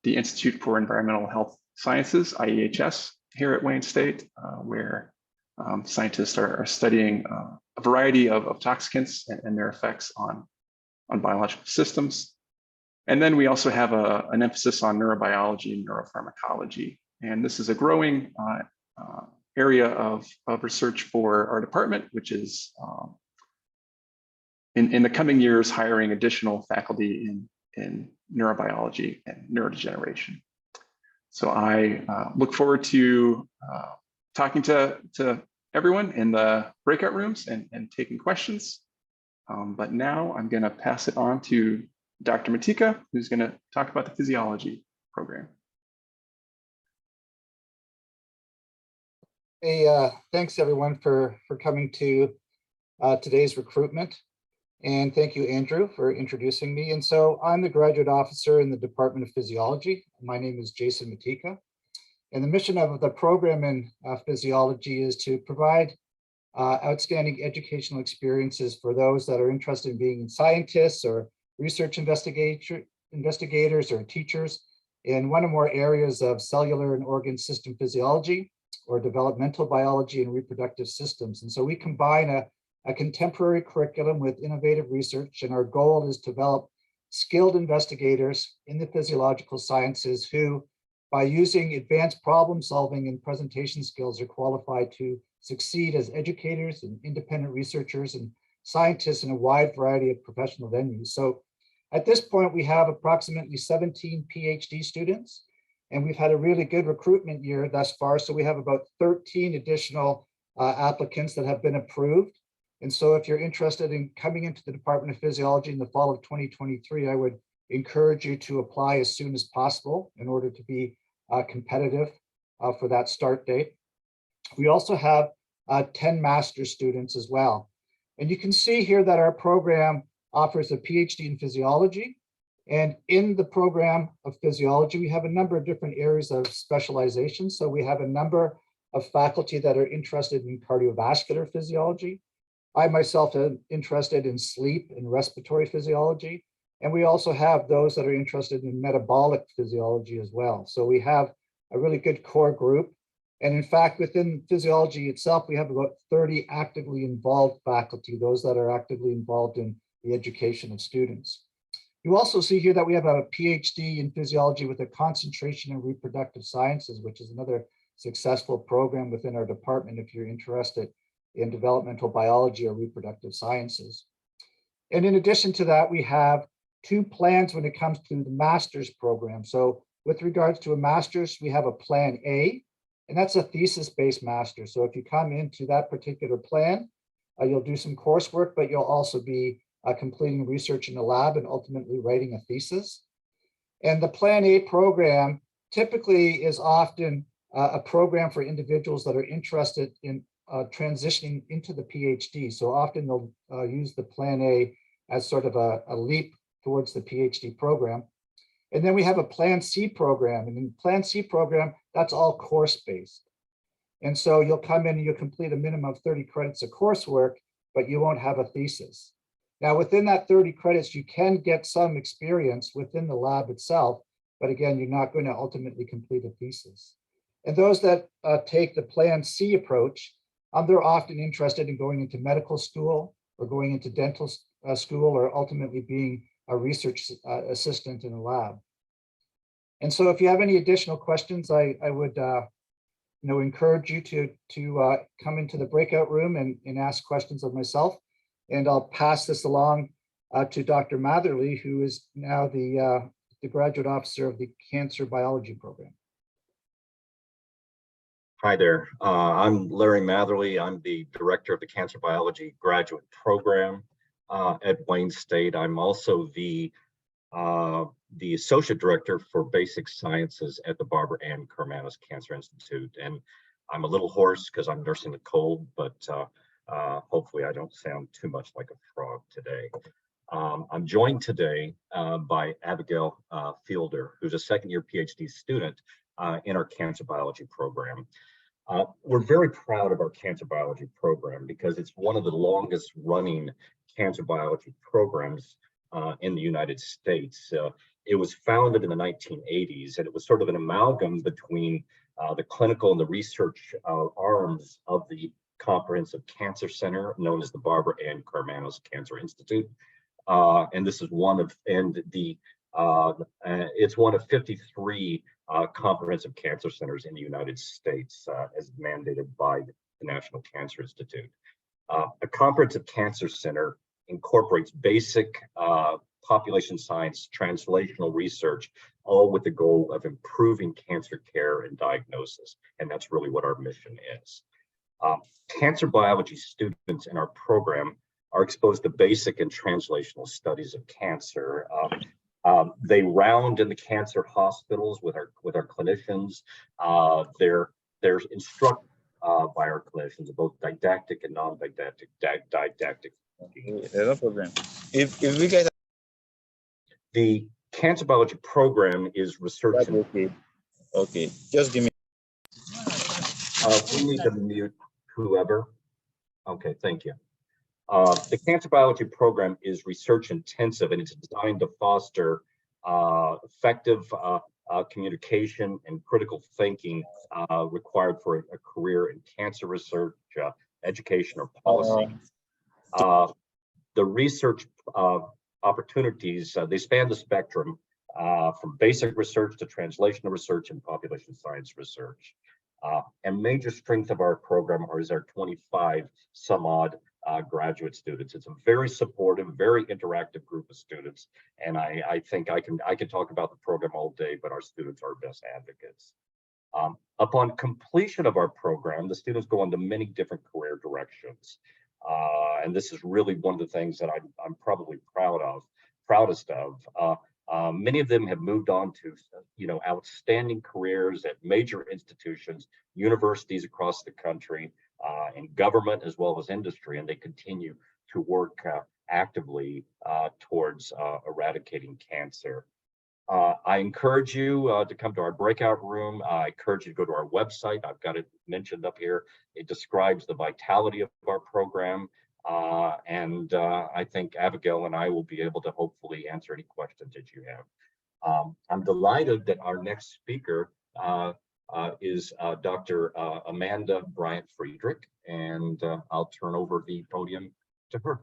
the Institute for Environmental Health Sciences, IEHS, here at Wayne State, where scientists are studying a variety of toxicants and their effects on biological systems. And then we also have an emphasis on neurobiology and neuropharmacology. And this is a growing area of research for our department, which is in the coming years hiring additional faculty in neurobiology and neurodegeneration. So I look forward to talking to everyone in the breakout rooms and taking questions. But now I'm going to pass it on to Dr. Matika, who's going to talk about the physiology program. Hey, thanks everyone for coming to today's recruitment. And thank you, Andrew, for introducing me. And so I'm the graduate officer in the Department of Physiology. My name is Jason Matika. And the mission of the program in physiology is to provide outstanding educational experiences for those that are interested in being scientists or research investigators or teachers in one or more areas of cellular and organ system physiology or developmental biology and reproductive systems. And so we combine a contemporary curriculum with innovative research, and our goal is to develop skilled investigators in the physiological sciences who, by using advanced problem solving and presentation skills, are qualified to succeed as educators and independent researchers and scientists in a wide variety of professional venues. So at this point, we have approximately 17 PhD students, and we've had a really good recruitment year thus far. So we have about 13 additional applicants that have been approved. And so if you're interested in coming into the Department of Physiology in the fall of 2023, I would encourage you to apply as soon as possible in order to be competitive for that start date. We also have 10 master's students as well. And you can see here that our program offers a PhD in physiology. And in the program of physiology, we have a number of different areas of specialization. So we have a number of faculty that are interested in cardiovascular physiology. I myself am interested in sleep and respiratory physiology. And we also have those that are interested in metabolic physiology as well. So we have a really good core group. And in fact, within physiology itself, we have about 30 actively involved faculty, those that are actively involved in the education of students. You also see here that we have a PhD in physiology with a concentration in reproductive sciences, which is another successful program within our department if you're interested in developmental biology or reproductive sciences. And in addition to that, we have two plans when it comes to the master's program. So with regards to a master's, we have a plan A, and that's a thesis-based master. So if you come into that particular plan, you'll do some coursework, but you'll also be completing research in the lab and ultimately writing a thesis. And the Plan A program typically is often a program for individuals that are interested in transitioning into the PhD. So often they'll use the Plan A as sort of a leap towards the PhD program. And then we have a Plan C program. And in Plan C program, that's all course-based. And so you'll come in and you'll complete a minimum of 30 credits of coursework, but you won't have a thesis. Now, within that 30 credits, you can get some experience within the lab itself, but again, you're not going to ultimately complete a thesis. And those that take the Plan C approach, they're often interested in going into medical school or going into dental school or ultimately being a research assistant in a lab. And so if you have any additional questions, I would encourage you to come into the breakout room and ask questions of myself. And I'll pass this along to Dr. Matherly, who is now the graduate officer of the Cancer Biology program. Hi there, I'm Larry Matherly. I'm the director of the Cancer Biology graduate program at Wayne State. I'm also the associate director for basic sciences at the Barbara Ann Karmanos Cancer Institute. And I'm a little hoarse because I'm nursing a cold, but hopefully I don't sound too much like a frog today. I'm joined today by Abigail Fielder, who's a second-year PhD student in our cancer biology program. We're very proud of our cancer biology program because it's one of the longest running cancer biology programs in the United States. It was founded in the 1980s, and it was sort of an amalgam between the clinical and the research arms of the Comprehensive Cancer Center, known as the Barbara Ann Karmanos Cancer Institute. And this is one of, it's one of 53 comprehensive cancer centers in the United States, as mandated by the National Cancer Institute. A comprehensive cancer center incorporates basic population science, translational research, all with the goal of improving cancer care and diagnosis. And that's really what our mission is. Cancer biology students in our program are exposed to basic and translational studies of cancer. They round in the cancer hospitals with our clinicians. They're instructed by our clinicians, both didactic and non-didactic. Program. If we get the cancer biology program is research. Okay, just give me. We need to mute whoever. Okay, thank you. The cancer biology program is research intensive, and it's designed to foster effective communication and critical thinking required for a career in cancer research, education, or policy. The research opportunities, they span the spectrum from basic research to translational research and population science research. And major strength of our program is our 25 some odd graduate students. It's a very supportive, very interactive group of students. And I think I can talk about the program all day, but our students are our best advocates. Upon completion of our program, the students go into many different career directions. And this is really one of the things that I'm probably proudest of. Many of them have moved on to, outstanding careers at major institutions, universities across the country, in government as well as industry, and they continue to work actively towards eradicating cancer. I encourage you to come to our breakout room. I encourage you to go to our website. I've got it mentioned up here. It describes the vitality of our program. And I think Abigail and I will be able to hopefully answer any questions that you have. I'm delighted that our next speaker is Dr. Amanda Bryant Friedrich, and I'll turn over the podium to her.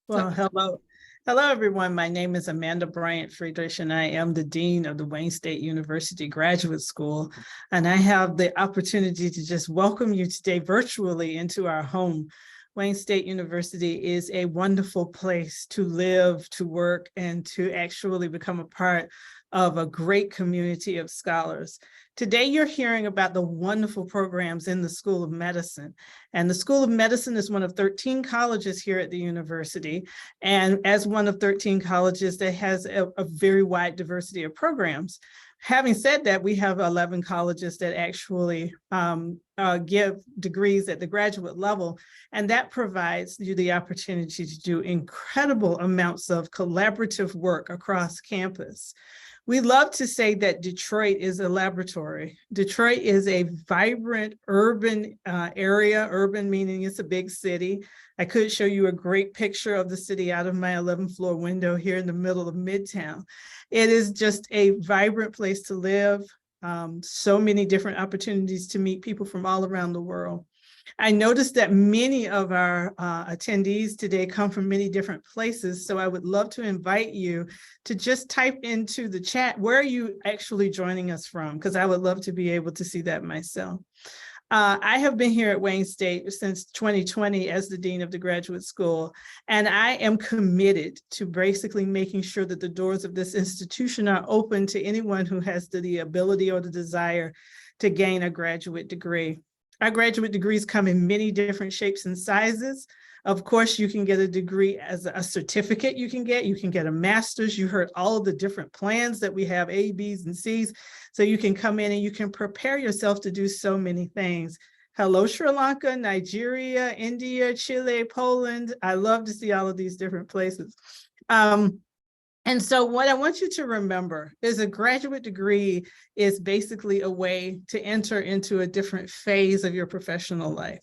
Well, hello everyone. My name is Amanda Bryant Friedrich, and I am the Dean of the Wayne State University Graduate School. And I have the opportunity to just welcome you today virtually into our home. Wayne State University is a wonderful place to live, to work, and to actually become a part of a great community of scholars. Today, you're hearing about the wonderful programs in the School of Medicine. And the School of Medicine is one of 13 colleges here at the university. And as one of 13 colleges that has a very wide diversity of programs. Having said that, we have 11 colleges that actually give degrees at the graduate level, and that provides you the opportunity to do incredible amounts of collaborative work across campus. We love to say that Detroit is a laboratory. Detroit is a vibrant urban area, urban meaning it's a big city. I could show you a great picture of the city out of my 11th floor window here in the middle of Midtown. It is just a vibrant place to live. So many different opportunities to meet people from all around the world. I noticed that many of our attendees today come from many different places. So I would love to invite you to just type into the chat, where are you actually joining us from? Because I would love to be able to see that myself. I have been here at Wayne State since 2020 as the Dean of the Graduate School, and I am committed to basically making sure that the doors of this institution are open to anyone who has the ability or the desire to gain a graduate degree. Our graduate degrees come in many different shapes and sizes. Of course, you can get a degree as a certificate you can get a master's. You heard all of the different plans that we have, A, B's, and C's. So you can come in and you can prepare yourself to do so many things. Hello, Sri Lanka, Nigeria, India, Chile, Poland. I love to see all of these different places. And so what I want you to remember is a graduate degree is basically a way to enter into a different phase of your professional life.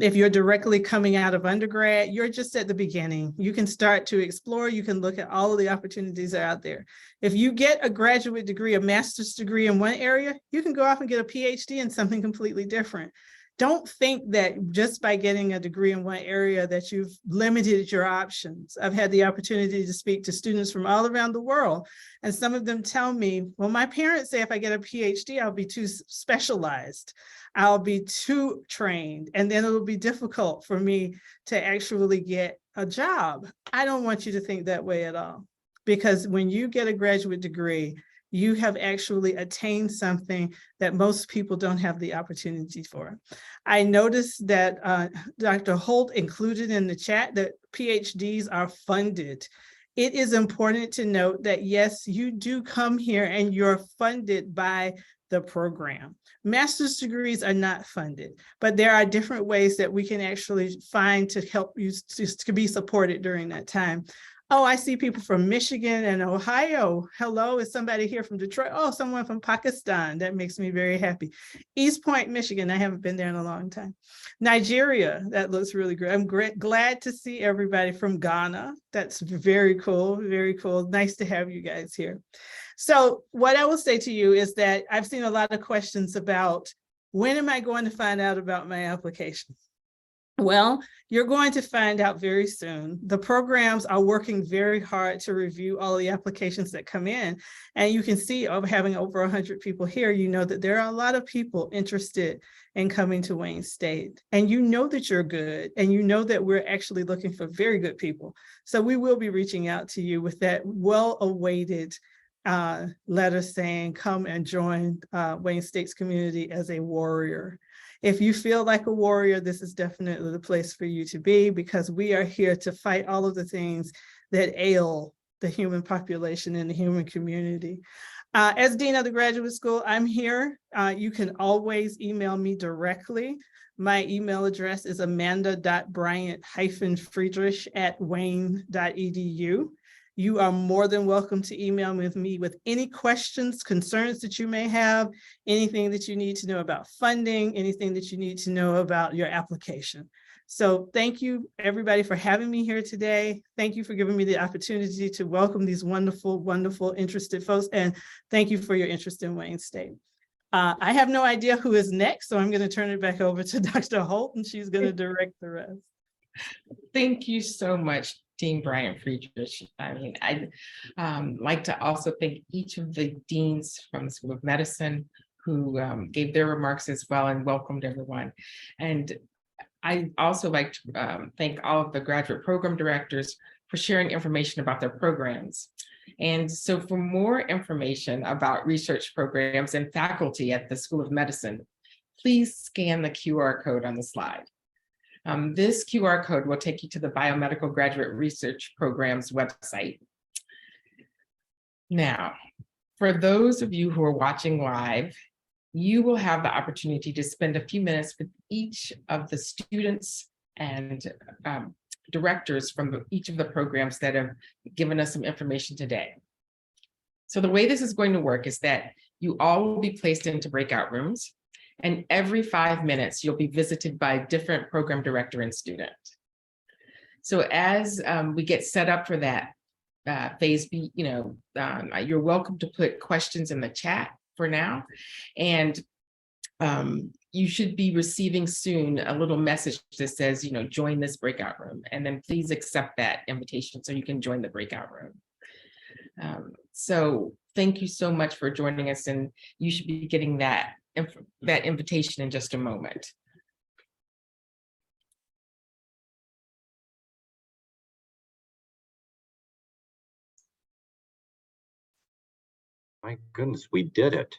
If you're directly coming out of undergrad, you're just at the beginning. You can start to explore, you can look at all of the opportunities that are out there. If you get a graduate degree, a master's degree in one area, you can go off and get a PhD in something completely different. Don't think that just by getting a degree in one area that you've limited your options. I've had the opportunity to speak to students from all around the world, and some of them tell me, well, my parents say if I get a PhD, I'll be too specialized. I'll be too trained, and then it'll be difficult for me to actually get a job. I don't want you to think that way at all, because when you get a graduate degree, you have actually attained something that most people don't have the opportunity for. I noticed that Dr. Holt included in the chat that PhDs are funded. It is important to note that, yes, you do come here and you're funded by the program. Master's degrees are not funded, but there are different ways that we can actually find to help you to be supported during that time. Oh, I see people from Michigan and Ohio. Hello, is somebody here from Detroit? Oh, someone from Pakistan. That makes me very happy. East Point, Michigan. I haven't been there in a long time. Nigeria, that looks really great. I'm glad to see everybody from Ghana. That's very cool, very cool. Nice to have you guys here. So what I will say to you is that I've seen a lot of questions about, when am I going to find out about my application? Well, you're going to find out very soon. The programs are working very hard to review all the applications that come in. And you can see, of having over 100 people here, you know that there are a lot of people interested in coming to Wayne State. And you know that you're good, and you know that we're actually looking for very good people. So we will be reaching out to you with that well-awaited letter saying, come and join Wayne State's community as a warrior. If you feel like a warrior, this is definitely the place for you to be, because we are here to fight all of the things that ail the human population and the human community. As Dean of the Graduate School, I'm here. You can always email me directly. My email address is amanda.bryant-friedrich@wayne.edu. You are more than welcome to email me with any questions, concerns that you may have, anything that you need to know about funding, anything that you need to know about your application. So thank you, everybody, for having me here today. Thank you for giving me the opportunity to welcome these wonderful, wonderful, interested folks. And thank you for your interest in Wayne State. I have no idea who is next, so I'm going to turn it back over to Dr. Holt, and she's going to direct the rest. Thank you so much, Dean Bryant-Friedrich. I mean, I'd like to also thank each of the deans from the School of Medicine who gave their remarks as well and welcomed everyone. And I'd also like to thank all of the graduate program directors for sharing information about their programs. And so for more information about research programs and faculty at the School of Medicine, please scan the QR code on the slide. This QR code will take you to the Biomedical Graduate Research Programs website. Now, for those of you who are watching live, you will have the opportunity to spend a few minutes with each of the students and directors from each of the programs that have given us some information today. So the way this is going to work is that you all will be placed into breakout rooms, and every 5 minutes you'll be visited by a different program director and student. So as we get set up for that phase B, you're welcome to put questions in the chat for now. And you should be receiving soon a little message that says, join this breakout room. And then please accept that invitation so you can join the breakout room. So thank you so much for joining us, and you should be getting that invitation in just a moment. My goodness, we did it.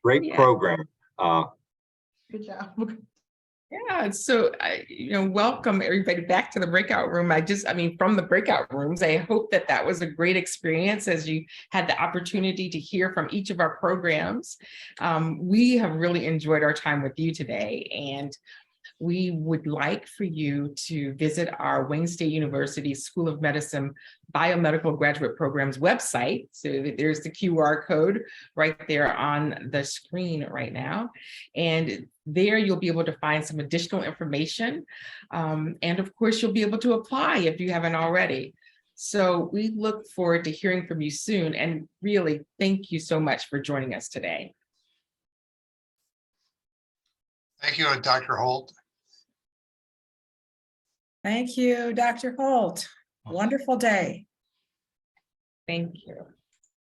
Great Yeah. program. Good job. Yeah, so welcome everybody back to the breakout room. From the breakout rooms, I hope that was a great experience as you had the opportunity to hear from each of our programs. We have really enjoyed our time with you today, and we would like for you to visit our Wayne State University School of Medicine Biomedical Graduate Programs website. So there's the QR code right there on the screen right now. And there you'll be able to find some additional information. And of course, you'll be able to apply if you haven't already. So we look forward to hearing from you soon. And really, thank you so much for joining us today. Thank you, Dr. Holt. Thank you, Dr. Holt. Wonderful day. Thank you.